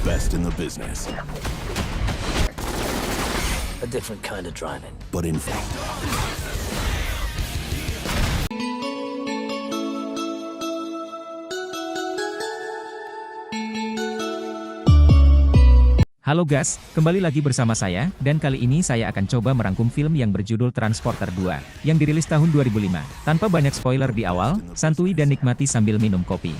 best in the business. A different kind of driving. But in Halo guys, kembali lagi bersama saya, dan kali ini saya akan coba merangkum film yang berjudul Transporter 2, yang dirilis tahun 2005. Tanpa banyak spoiler di awal, santuy dan nikmati sambil minum kopi.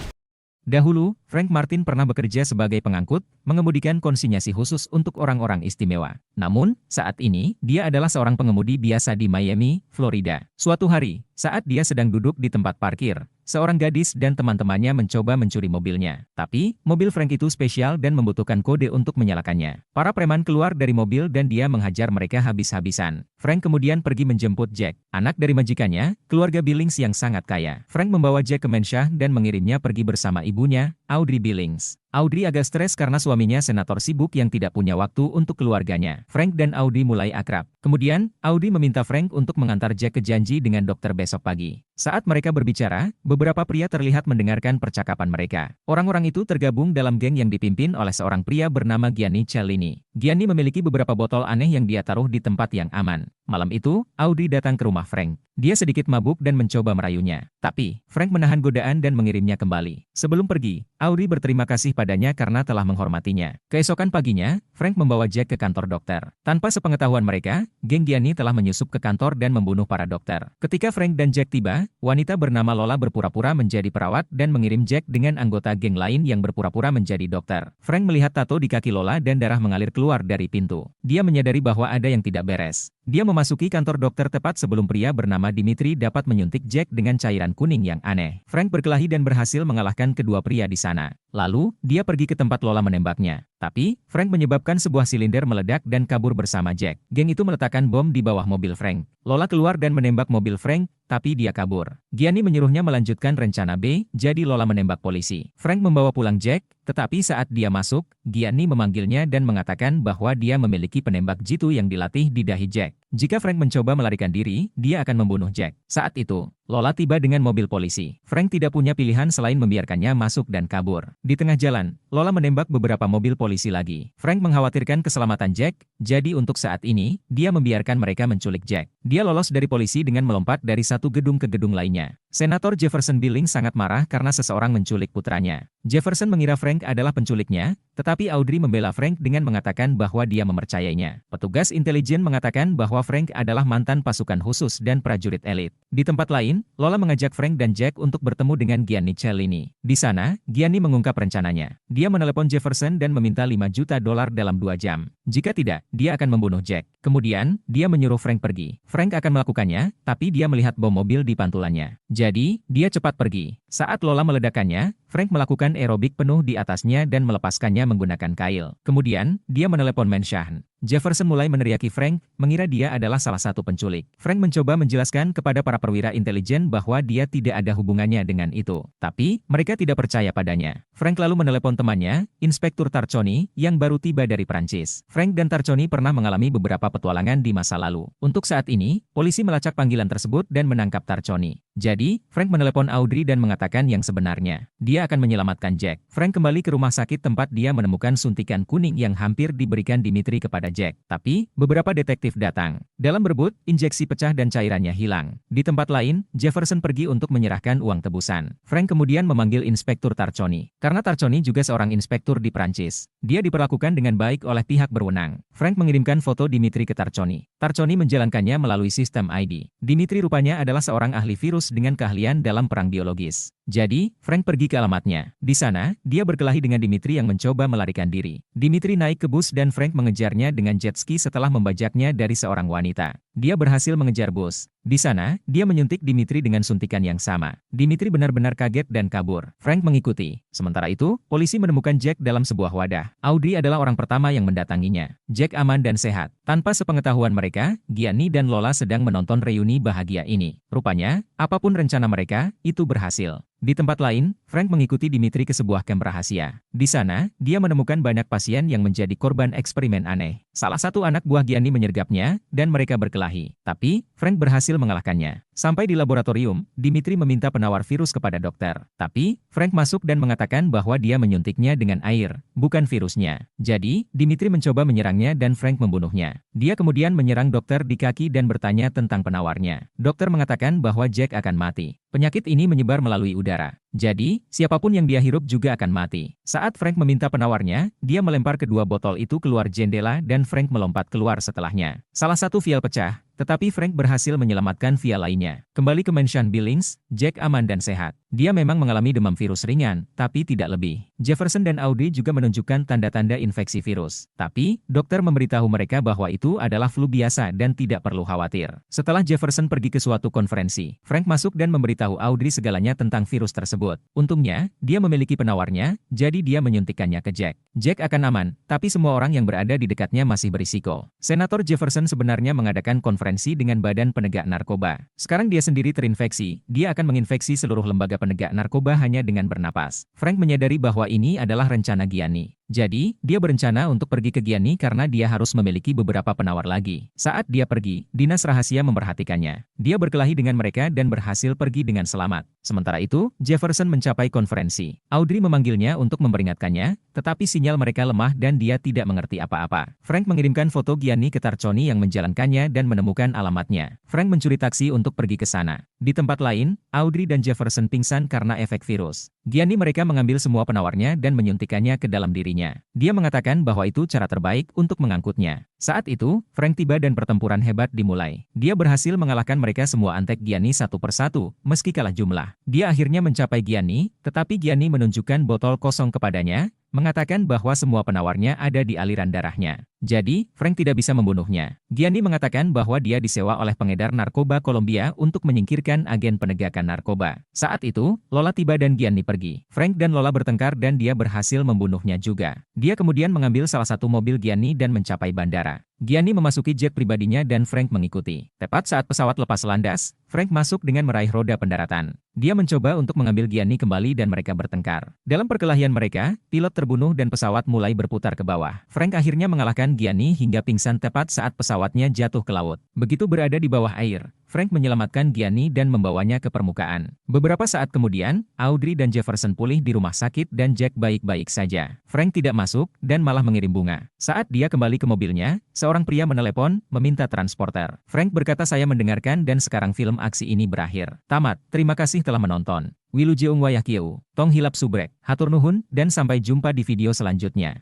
Dahulu, Frank Martin pernah bekerja sebagai pengangkut, mengemudikan konsinyasi khusus untuk orang-orang istimewa. Namun, saat ini, dia adalah seorang pengemudi biasa di Miami, Florida. Suatu hari, saat dia sedang duduk di tempat parkir, seorang gadis dan teman-temannya mencoba mencuri mobilnya. Tapi, mobil Frank itu spesial dan membutuhkan kode untuk menyalakannya. Para preman keluar dari mobil dan dia menghajar mereka habis-habisan. Frank kemudian pergi menjemput Jack, anak dari majikannya, keluarga Billings yang sangat kaya. Frank membawa Jack ke Menshah dan mengirimnya pergi bersama ibunya, Audrey Billings. Audrey agak stres karena suaminya senator sibuk yang tidak punya waktu untuk keluarganya. Frank dan Audrey mulai akrab. Kemudian, Audrey meminta Frank untuk mengantar Jack ke janji dengan dokter besok pagi. Saat mereka berbicara, beberapa pria terlihat mendengarkan percakapan mereka. Orang-orang itu tergabung dalam geng yang dipimpin oleh seorang pria bernama Gianni Cellini. Gianni memiliki beberapa botol aneh yang dia taruh di tempat yang aman. Malam itu, Audrey datang ke rumah Frank. Dia sedikit mabuk dan mencoba merayunya. Tapi, Frank menahan godaan dan mengirimnya kembali. Sebelum pergi, Audrey berterima kasih padanya karena telah menghormatinya. Keesokan paginya, Frank membawa Jack ke kantor dokter. Tanpa sepengetahuan mereka, geng Gianni telah menyusup ke kantor dan membunuh para dokter. Ketika Frank dan Jack tiba, wanita bernama Lola berpura-pura menjadi perawat dan mengirim Jack dengan anggota geng lain yang berpura-pura menjadi dokter. Frank melihat tato di kaki Lola dan darah mengalir keluar dari pintu. Dia menyadari bahwa ada yang tidak beres. Dia memasuki kantor dokter tepat sebelum pria bernama Dimitri dapat menyuntik Jack dengan cairan kuning yang aneh. Frank berkelahi dan berhasil mengalahkan kedua pria di sana. Lalu, dia pergi ke tempat Lola menembaknya. Tapi, Frank menyebabkan sebuah silinder meledak dan kabur bersama Jack. Geng itu meletakkan bom di bawah mobil Frank. Lola keluar dan menembak mobil Frank, tapi dia kabur. Gianni menyuruhnya melanjutkan rencana B, jadi Lola menembak polisi. Frank membawa pulang Jack, tetapi saat dia masuk, Gianni memanggilnya dan mengatakan bahwa dia memiliki penembak jitu yang dilatih di dahi Jack. Jika Frank mencoba melarikan diri, dia akan membunuh Jack. Saat itu, Lola tiba dengan mobil polisi. Frank tidak punya pilihan selain membiarkannya masuk dan kabur. Di tengah jalan, Lola menembak beberapa mobil polisi lagi. Frank mengkhawatirkan keselamatan Jack, jadi untuk saat ini, dia membiarkan mereka menculik Jack. Dia lolos dari polisi dengan melompat dari satu gedung ke gedung lainnya. Senator Jefferson Billings sangat marah karena seseorang menculik putranya. Jefferson mengira Frank adalah penculiknya, tetapi Audrey membela Frank dengan mengatakan bahwa dia mempercayainya. Petugas intelijen mengatakan bahwa Frank adalah mantan pasukan khusus dan prajurit elit. Di tempat lain, Lola mengajak Frank dan Jack untuk bertemu dengan Gianni Cellini. Di sana, Gianni mengungkap rencananya. Dia menelepon Jefferson dan meminta $5 juta dalam 2 jam. Jika tidak, dia akan membunuh Jack. Kemudian, dia menyuruh Frank pergi. Frank akan melakukannya, tapi dia melihat bom mobil di pantulannya. Jadi, dia cepat pergi. Saat Lola meledakkannya, Frank melakukan aerobik penuh di atasnya dan melepaskannya menggunakan kail. Kemudian, dia menelepon Menshah. Jefferson mulai meneriaki Frank, mengira dia adalah salah satu penculik. Frank mencoba menjelaskan kepada para perwira intelijen bahwa dia tidak ada hubungannya dengan itu. Tapi, mereka tidak percaya padanya. Frank lalu menelepon temannya, Inspektur Tarconi, yang baru tiba dari Prancis. Frank dan Tarconi pernah mengalami beberapa petualangan di masa lalu. Untuk saat ini, polisi melacak panggilan tersebut dan menangkap Tarconi. Jadi, Frank menelepon Audrey dan mengatakan yang sebenarnya. Dia akan menyelamatkan Jack. Frank kembali ke rumah sakit tempat dia menemukan suntikan kuning yang hampir diberikan Dimitri kepada Jack. Tapi, beberapa detektif datang. Dalam berebut, injeksi pecah dan cairannya hilang. Di tempat lain, Jefferson pergi untuk menyerahkan uang tebusan. Frank kemudian memanggil Inspektur Tarconi. Karena Tarconi juga seorang inspektur di Prancis. Dia diperlakukan dengan baik oleh pihak berwenang. Frank mengirimkan foto Dimitri ke Tarconi. Tarconi menjalankannya melalui sistem ID. Dimitri rupanya adalah seorang ahli virus dengan keahlian dalam perang biologis. Jadi, Frank pergi ke alamatnya. Di sana, dia berkelahi dengan Dimitri yang mencoba melarikan diri. Dimitri naik ke bus dan Frank mengejarnya dengan jet ski setelah membajaknya dari seorang wanita. Dia berhasil mengejar bus. Di sana, dia menyuntik Dimitri dengan suntikan yang sama. Dimitri benar-benar kaget dan kabur. Frank mengikuti. Sementara itu, polisi menemukan Jack dalam sebuah wadah. Audrey adalah orang pertama yang mendatanginya. Jack aman dan sehat. Tanpa sepengetahuan mereka, Gianni dan Lola sedang menonton reuni bahagia ini. Rupanya, apapun rencana mereka, itu berhasil. Di tempat lain, Frank mengikuti Dimitri ke sebuah kamp rahasia. Di sana, dia menemukan banyak pasien yang menjadi korban eksperimen aneh. Salah satu anak buah Gianni menyergapnya, dan mereka berkelahi. Tapi, Frank berhasil mengalahkannya. Sampai di laboratorium, Dimitri meminta penawar virus kepada dokter. Tapi, Frank masuk dan mengatakan bahwa dia menyuntiknya dengan air, bukan virusnya. Jadi, Dimitri mencoba menyerangnya dan Frank membunuhnya. Dia kemudian menyerang dokter di kaki dan bertanya tentang penawarnya. Dokter mengatakan bahwa Jack akan mati. Penyakit ini menyebar melalui udara. Jadi, siapapun yang dia hirup juga akan mati. Saat Frank meminta penawarnya, dia melempar kedua botol itu keluar jendela dan Frank melompat keluar setelahnya. Salah satu vial pecah, tetapi Frank berhasil menyelamatkan vial lainnya. Kembali ke Mansion Billings, Jack aman dan sehat. Dia memang mengalami demam virus ringan, tapi tidak lebih. Jefferson dan Audrey juga menunjukkan tanda-tanda infeksi virus. Tapi, dokter memberitahu mereka bahwa itu adalah flu biasa dan tidak perlu khawatir. Setelah Jefferson pergi ke suatu konferensi, Frank masuk dan memberitahu Audrey segalanya tentang virus tersebut. Untungnya, dia memiliki penawarnya, jadi dia menyuntikkannya ke Jack. Jack akan aman, tapi semua orang yang berada di dekatnya masih berisiko. Senator Jefferson sebenarnya mengadakan konferensi dengan Badan Penegak Narkoba. Sekarang dia sendiri terinfeksi, dia akan menginfeksi seluruh lembaga penegak narkoba hanya dengan bernapas. Frank menyadari bahwa ini adalah rencana Gianni. Jadi, dia berencana untuk pergi ke Gianni karena dia harus memiliki beberapa penawar lagi. Saat dia pergi, dinas rahasia memperhatikannya. Dia berkelahi dengan mereka dan berhasil pergi dengan selamat. Sementara itu, Jefferson mencapai konferensi. Audrey memanggilnya untuk memperingatkannya, tetapi sinyal mereka lemah dan dia tidak mengerti apa-apa. Frank mengirimkan foto Gianni ke Tarconi yang menjalankannya dan menemukan alamatnya. Frank mencuri taksi untuk pergi ke sana. Di tempat lain, Audrey dan Jefferson pingsan karena efek virus. Gianni mereka mengambil semua penawarnya dan menyuntikkannya ke dalam dirinya. Dia mengatakan bahwa itu cara terbaik untuk mengangkutnya. Saat itu, Frank tiba dan pertempuran hebat dimulai. Dia berhasil mengalahkan mereka semua antek Gianni satu persatu, meski kalah jumlah. Dia akhirnya mencapai Gianni, tetapi Gianni menunjukkan botol kosong kepadanya, mengatakan bahwa semua penawarnya ada di aliran darahnya. Jadi, Frank tidak bisa membunuhnya. Gianni mengatakan bahwa dia disewa oleh pengedar narkoba Kolombia untuk menyingkirkan agen penegakan narkoba. Saat itu, Lola tiba dan Gianni pergi. Frank dan Lola bertengkar dan dia berhasil membunuhnya juga. Dia kemudian mengambil salah satu mobil Gianni dan mencapai bandara. Gianni memasuki jet pribadinya dan Frank mengikuti. Tepat saat pesawat lepas landas, Frank masuk dengan meraih roda pendaratan. Dia mencoba untuk mengambil Gianni kembali dan mereka bertengkar. Dalam perkelahian mereka, pilot terbunuh dan pesawat mulai berputar ke bawah. Frank akhirnya mengalahkan Gianni hingga pingsan tepat saat pesawatnya jatuh ke laut. Begitu berada di bawah air, Frank menyelamatkan Gianni dan membawanya ke permukaan. Beberapa saat kemudian, Audrey dan Jefferson pulih di rumah sakit dan Jack baik-baik saja. Frank tidak masuk dan malah mengirim bunga. Saat dia kembali ke mobilnya, seorang pria menelepon, meminta transporter. Frank berkata saya mendengarkan dan sekarang film aksi ini berakhir. Tamat, terima kasih telah menonton. Wilujeung Wayahkieu, Tong Hilap Subrek, Hatur Nuhun, dan sampai jumpa di video selanjutnya.